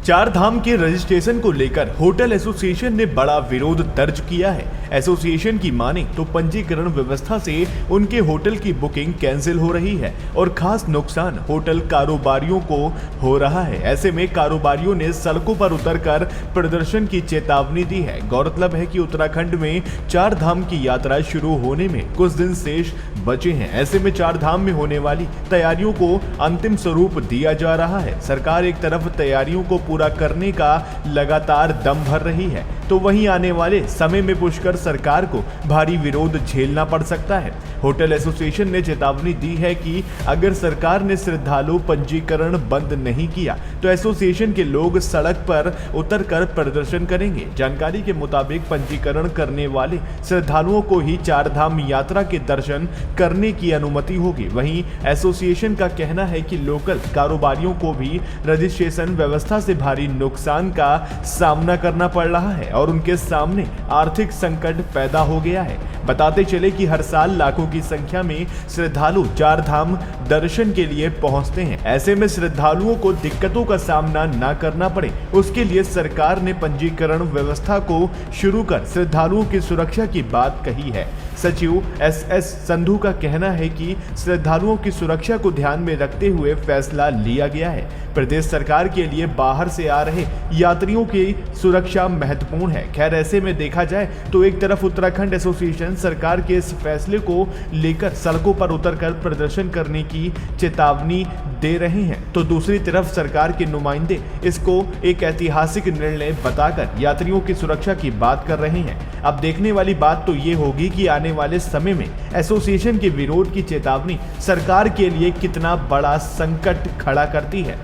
चार धाम के रजिस्ट्रेशन को लेकर होटल एसोसिएशन ने बड़ा विरोध दर्ज किया है। एसोसिएशन की माने तो पंजीकरण व्यवस्था से उनके होटल की बुकिंग कैंसिल हो रही है और खास नुकसान होटल कारोबारियों को हो रहा है। ऐसे में कारोबारियों ने सड़कों पर उतरकर प्रदर्शन की चेतावनी दी है। गौरतलब है कि उत्तराखंड में चार धाम की यात्रा शुरू होने में कुछ दिन शेष बचे हैं। ऐसे में चार धाम में होने वाली तैयारियों को अंतिम स्वरूप दिया जा रहा है। सरकार एक तरफ तैयारियों को पूरा करने का लगातार दम भर रही है, तो वहीं आने वाले समय में पुष्कर सरकार को भारी विरोध झेलना पड़ सकता है। होटल एसोसिएशन ने चेतावनी दी है कि अगर सरकार ने श्रद्धालु पंजीकरण बंद नहीं किया तो एसोसिएशन के लोग सड़क पर उतरकर प्रदर्शन करेंगे। जानकारी के मुताबिक पंजीकरण करने वाले श्रद्धालुओं को ही चार धाम यात्रा के दर्शन करने की अनुमति होगी। वहीं एसोसिएशन का कहना है कि लोकल कारोबारियों को भी रजिस्ट्रेशन व्यवस्था से भारी नुकसान का सामना करना पड़ रहा है और उनके सामने आर्थिक संकट पैदा हो गया है। बताते चले कि हर साल लाखों की संख्या में श्रद्धालु चार धाम दर्शन के लिए पहुंचते हैं। ऐसे में श्रद्धालुओं को दिक्कतों का सामना न करना पड़े, उसके लिए सरकार ने पंजीकरण व्यवस्था को शुरू कर श्रद्धालुओं की सुरक्षा की बात कही है। सचिव एस संधू का कहना है कि श्रद्धालुओं की सुरक्षा को ध्यान में रखते हुए फैसला लिया गया है। प्रदेश सरकार के लिए बाहर से आ रहे यात्रियों की सुरक्षा महत्वपूर्ण है। खैर, ऐसे में देखा जाए तो एक तरफ उत्तराखंड एसोसिएशन सरकार के इस फैसले को लेकर सड़कों पर उतरकर प्रदर्शन करने की चेतावनी दे रहे हैं, तो दूसरी तरफ सरकार के नुमाइंदे इसको एक ऐतिहासिक निर्णय बताकर यात्रियों की सुरक्षा की बात कर रहे हैं। अब देखने वाली बात तो ये होगी कि आने वाले समय में एसोसिएशन के विरोध की चेतावनी सरकार के लिए कितना बड़ा संकट खड़ा करती है।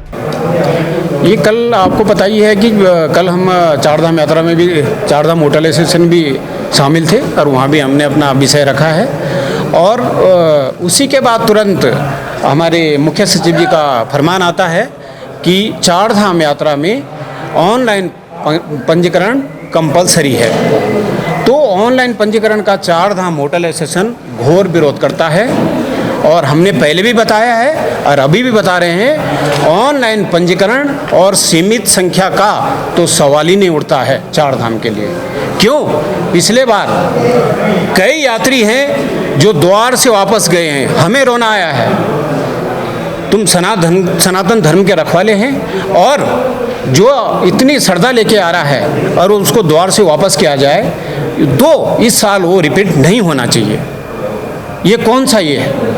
ये कल आपको पता ही है कि कल हम चारधाम यात्रा में भी चारधाम होटल एसोसिएशन भी शामिल थे और वहाँ भी हमने अपना विषय रखा है और उसी के बाद तुरंत हमारे मुख्य सचिव जी का फरमान आता है कि चारधाम यात्रा में ऑनलाइन पंजीकरण कंपलसरी है। तो ऑनलाइन पंजीकरण का चारधाम होटल एसोसिएशन घोर विरोध करता है और हमने पहले भी बताया है और अभी भी बता रहे हैं, ऑनलाइन पंजीकरण और सीमित संख्या का तो सवाल ही नहीं उठता है चार धाम के लिए। क्यों? पिछले बार कई यात्री हैं जो द्वार से वापस गए हैं, हमें रोना आया है। तुम सनातन धर्म के रखवाले हैं और जो इतनी श्रद्धा लेके आ रहा है और उसको द्वार से वापस किया जाए, तो इस साल वो रिपीट नहीं होना चाहिए। ये कौन सा ये है?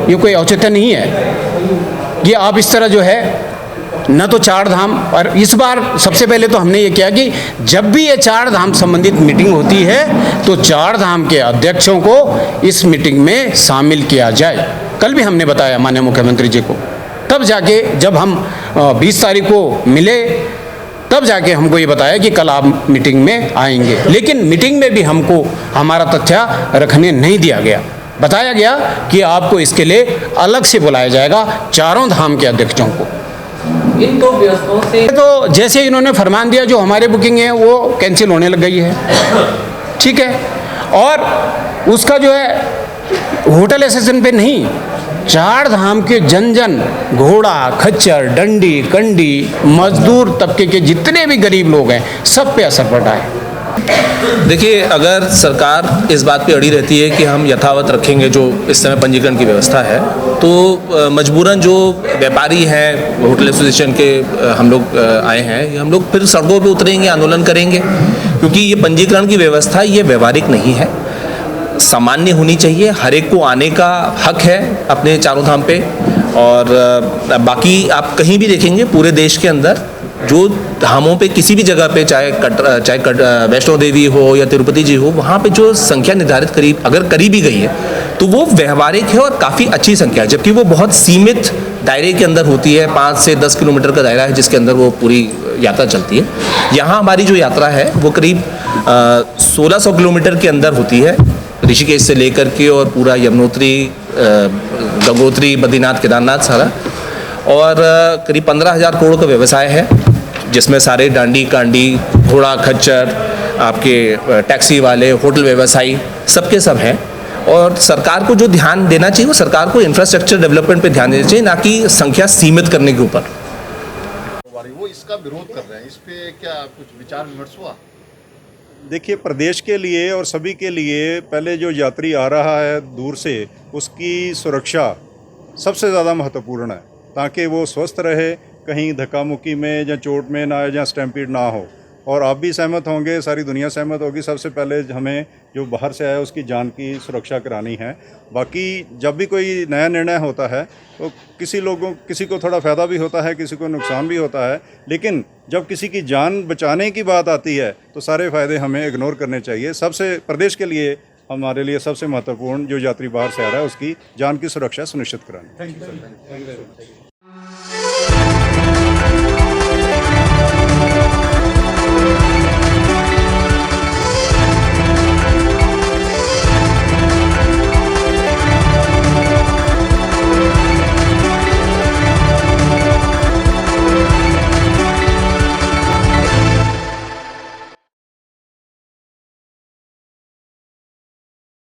ये कोई औचित्य नहीं है। ये आप इस तरह जो है न तो चार धाम, और इस बार सबसे पहले तो हमने ये किया कि जब भी ये चार धाम संबंधित मीटिंग होती है तो चार धाम के अध्यक्षों को इस मीटिंग में शामिल किया जाए। कल भी हमने बताया माननीय मुख्यमंत्री जी को, तब जाके जब हम 20 तारीख को मिले तब जाके हमको ये बताया कि कल आप मीटिंग में आएंगे, लेकिन मीटिंग में भी हमको हमारा तथ्य रखने नहीं दिया गया। बताया गया कि आपको इसके लिए अलग से बुलाया जाएगा चारों धाम के अध्यक्षों को। इन दो व्यवस्थाओं से तो जैसे इन्होंने फरमान दिया, जो हमारी बुकिंग है वो कैंसिल होने लग गई है, ठीक है। और उसका जो है होटल एसोसिएशन पे नहीं, चार धाम के जन जन, घोड़ा खच्चर डंडी कंडी मजदूर तबके के जितने भी गरीब लोग हैं, सब पे असर पड़ रहा है। देखिए, अगर सरकार इस बात पे अड़ी रहती है कि हम यथावत रखेंगे जो इस समय पंजीकरण की व्यवस्था है, तो मजबूरन जो व्यापारी हैं, होटल एसोसिएशन के हम लोग आए हैं, हम लोग फिर सड़कों पे उतरेंगे, आंदोलन करेंगे, क्योंकि ये पंजीकरण की व्यवस्था ये व्यवहारिक नहीं है, सामान्य होनी चाहिए। हर एक को आने का हक है अपने चारों धाम पे। और बाकी आप कहीं भी देखेंगे पूरे देश के अंदर जो धामों पे किसी भी जगह पे, चाहे वैष्णो देवी हो या तिरुपति जी हो, वहाँ पे जो संख्या निर्धारित अगर करी भी गई है तो वो व्यवहारिक है और काफ़ी अच्छी संख्या है, जबकि वो बहुत सीमित दायरे के अंदर होती है। 5 से 10 किलोमीटर का दायरा है जिसके अंदर वो पूरी यात्रा चलती है। यहाँ हमारी जो यात्रा है वो करीब 1600 किलोमीटर के अंदर होती है, ऋषिकेश से लेकर के और पूरा यमुनोत्री, गंगोत्री, बद्रीनाथ, केदारनाथ सारा, और करीब 15,000 करोड़ का व्यवसाय है, जिसमें सारे डांडी कांडी, घोड़ा खच्चर, आपके टैक्सी वाले, होटल व्यवसायी सबके सब हैं। और सरकार को जो ध्यान देना चाहिए वो सरकार को इंफ्रास्ट्रक्चर डेवलपमेंट पे ध्यान देना चाहिए, ना कि संख्या सीमित करने के ऊपर। पटवारी वो इसका विरोध कर रहे हैं, इस पे क्या कुछ विचार विमर्श हुआ? देखिए, प्रदेश के लिए और सभी के लिए पहले जो यात्री आ रहा है दूर से, उसकी सुरक्षा सबसे ज़्यादा महत्वपूर्ण है, ताकि वो स्वस्थ रहे, कहीं धक्का मुक्की में या चोट में ना आए या स्टैम्पीड ना हो। और आप भी सहमत होंगे, सारी दुनिया सहमत होगी, सबसे पहले हमें जो बाहर से आया उसकी जान की सुरक्षा करानी है। बाकी जब भी कोई नया निर्णय होता है तो किसी को थोड़ा फ़ायदा भी होता है, किसी को नुकसान भी होता है, लेकिन जब किसी की जान बचाने की बात आती है तो सारे फ़ायदे हमें इग्नोर करने चाहिए। सबसे प्रदेश के लिए, हमारे लिए सबसे महत्वपूर्ण जो यात्री बाहर से आ रहा है उसकी जान की सुरक्षा सुनिश्चित करानी।